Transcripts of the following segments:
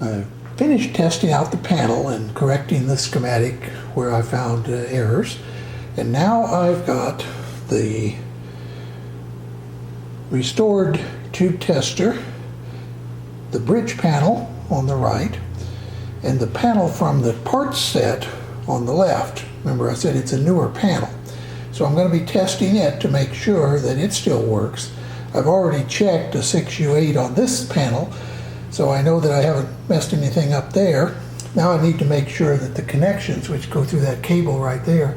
I finished testing out the panel and correcting the schematic where I found errors, and now I've got the restored tube tester, the bridge panel on the right, and the panel from the parts set on the left. Remember, I said it's a newer panel. So I'm going to be testing it to make sure that it still works. I've already checked a 6U8 on this panel, so I know that I haven't messed anything up there. Now I need to make sure that the connections, which go through that cable right there,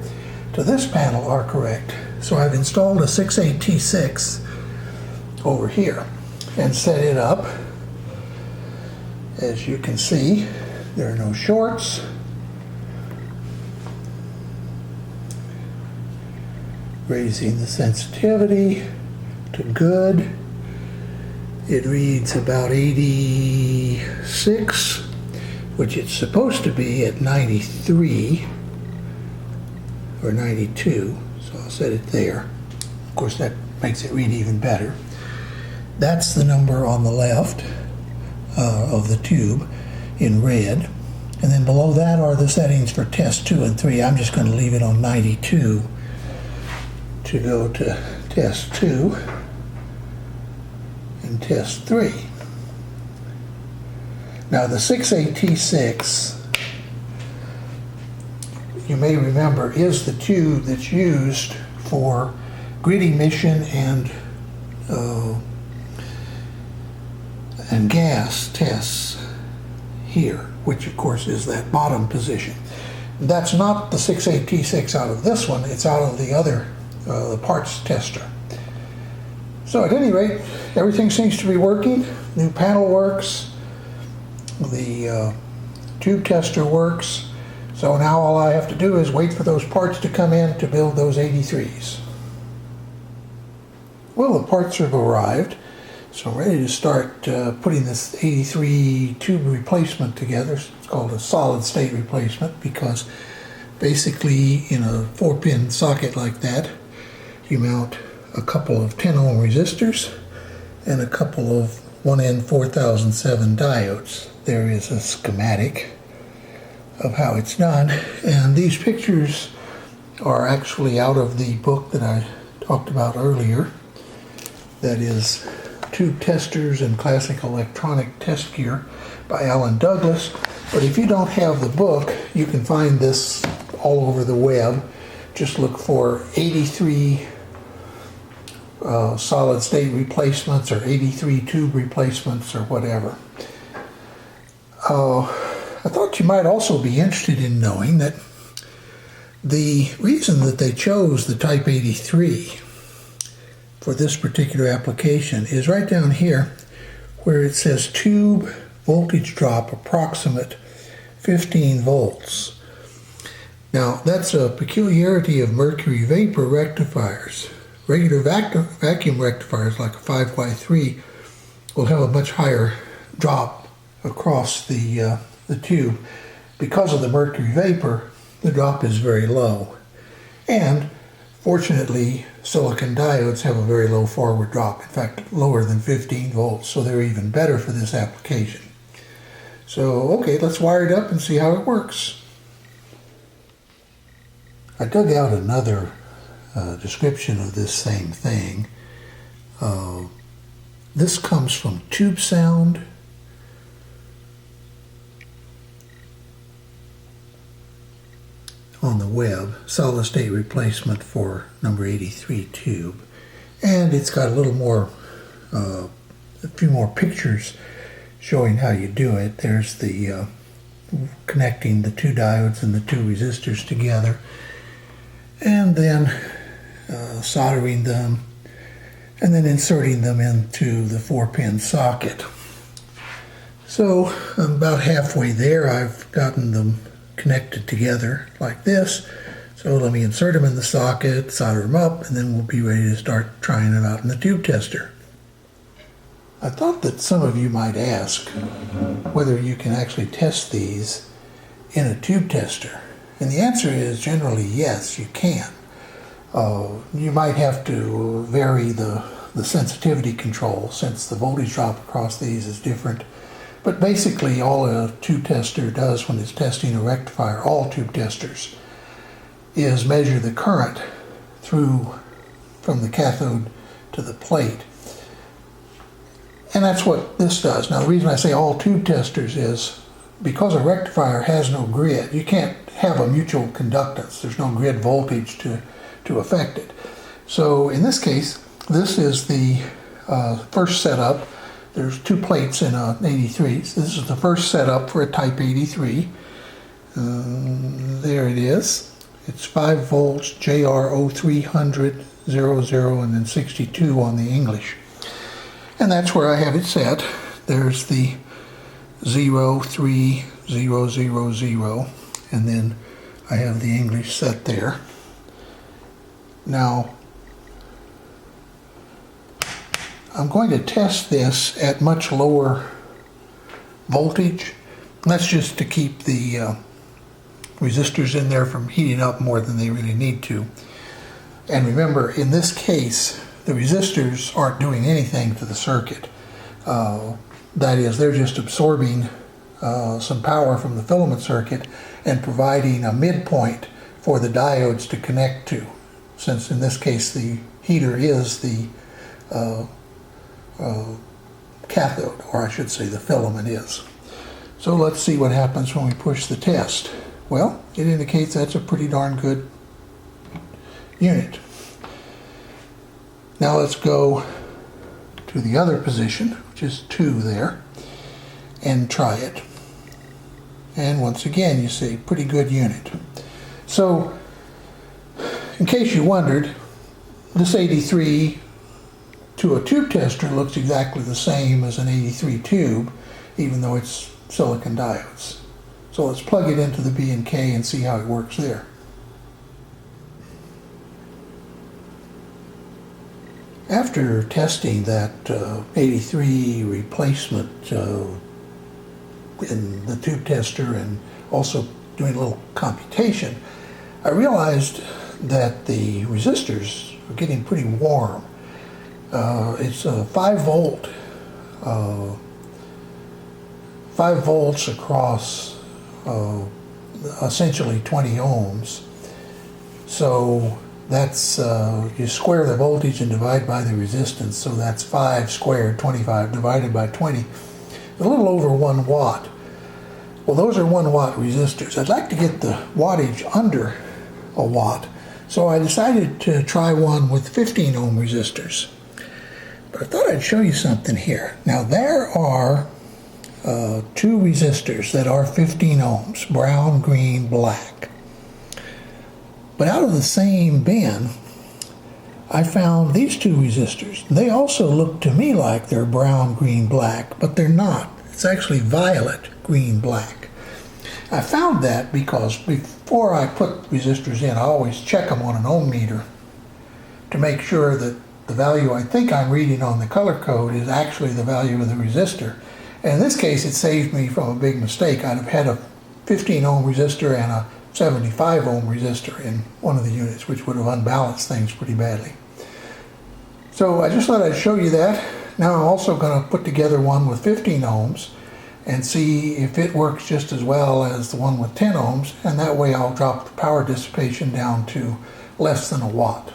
to this panel are correct. So I've installed a 68T6 over here and set it up. As you can see, there are no shorts. Raising the sensitivity to good. It reads about 86, which it's supposed to be at 93 or 92, so I'll set it there. Of course, that makes it read even better. That's the number on the left of the tube in red, and then below that are the settings for test 2 and 3. I'm just going to leave it on 92 to go to test 2 and test 3. Now the 68T6, you may remember, is the tube that's used for grid emission and gas tests here, which of course is that bottom position. That's not the 68T6 out of this one, it's out of the other, the parts tester. So at any rate, everything seems to be working. New panel works, the tube tester works, so now all I have to do is wait for those parts to come in to build those 83s. Well, the parts have arrived, so I'm ready to start putting this 83 tube replacement together. It's called a solid state replacement because basically in a 4-pin socket like that, you mount a couple of 10 ohm resistors and a couple of 1N4007 diodes. There is a schematic of how it's done, and these pictures are actually out of the book that I talked about earlier. That is Tube Testers and Classic Electronic Test Gear by Alan Douglas. But if you don't have the book, you can find this all over the web. Just look for 83 solid state replacements or 83 tube replacements or whatever. I thought you might also be interested in knowing that the reason that they chose the Type 83 for this particular application is right down here where it says tube voltage drop approximate 15 volts. Now that's a peculiarity of mercury vapor rectifiers. Regular vacuum rectifiers like a 5Y3 will have a much higher drop across the tube. Because of the mercury vapor, the drop is very low. And fortunately, silicon diodes have a very low forward drop, in fact lower than 15 volts, so they're even better for this application. So okay, let's wire it up and see how it works. I dug out another description of this same thing. This comes from Tube Sound. On the web, solid state replacement for number 83 tube, and it's got a little more, a few more pictures showing how you do it. There's the connecting the two diodes and the two resistors together, and then soldering them, and then inserting them into the 4-pin socket. So I'm about halfway there. I've gotten them connected together like this. So let me insert them in the socket, solder them up, and then we'll be ready to start trying them out in the tube tester. I thought that some of you might ask whether you can actually test these in a tube tester. And the answer is generally yes, you can. You might have to vary the sensitivity control since the voltage drop across these is different But basically all a tube tester does when it's testing a rectifier, all tube testers, is measure the current through from the cathode to the plate. And that's what this does. Now the reason I say all tube testers is because a rectifier has no grid. You can't have a mutual conductance. There's no grid voltage to affect it. So in this case, this is the first setup. There's two plates in an 83. So this is the first setup for a type 83. There it is. It's 5 volts, JR0300, 00, and then 62 on the English. And that's where I have it set. There's the 03000, and then I have the English set there. Now, I'm going to test this at much lower voltage. That's just to keep the resistors in there from heating up more than they really need to. And remember, in this case, the resistors aren't doing anything to the circuit. That is, they're just absorbing some power from the filament circuit and providing a midpoint for the diodes to connect to, since in this case the heater is the cathode, or I should say the filament is. So let's see what happens when we push the test. Well, it indicates that's a pretty darn good unit. Now let's go to the other position, which is 2 there, and try it. And once again, you see, pretty good unit. So, in case you wondered, this 83 to a tube tester looks exactly the same as an 83 tube, even though it's silicon diodes. So let's plug it into the B and K and see how it works there. After testing that 83 replacement in the tube tester and also doing a little computation, I realized that the resistors are getting pretty warm. It's a 5 volts across essentially 20 ohms. So that's, you square the voltage and divide by the resistance, so that's 5 squared, 25, divided by 20, a little over 1 watt. Well, those are 1 watt resistors. I'd like to get the wattage under a watt, so I decided to try one with 15 ohm resistors. But I thought I'd show you something here. Now there are 2 resistors that are 15 ohms, brown, green, black. But out of the same bin, I found these 2 resistors. They also look to me like they're brown, green, black, but they're not. It's actually violet, green, black. I found that because before I put resistors in, I always check them on an ohm meter to make sure that the value I think I'm reading on the color code is actually the value of the resistor. And in this case, it saved me from a big mistake. I'd have had a 15 ohm resistor and a 75 ohm resistor in one of the units, which would have unbalanced things pretty badly. So I just thought I'd show you that. Now I'm also going to put together one with 15 ohms and see if it works just as well as the one with 10 ohms, and that way I'll drop the power dissipation down to less than a watt.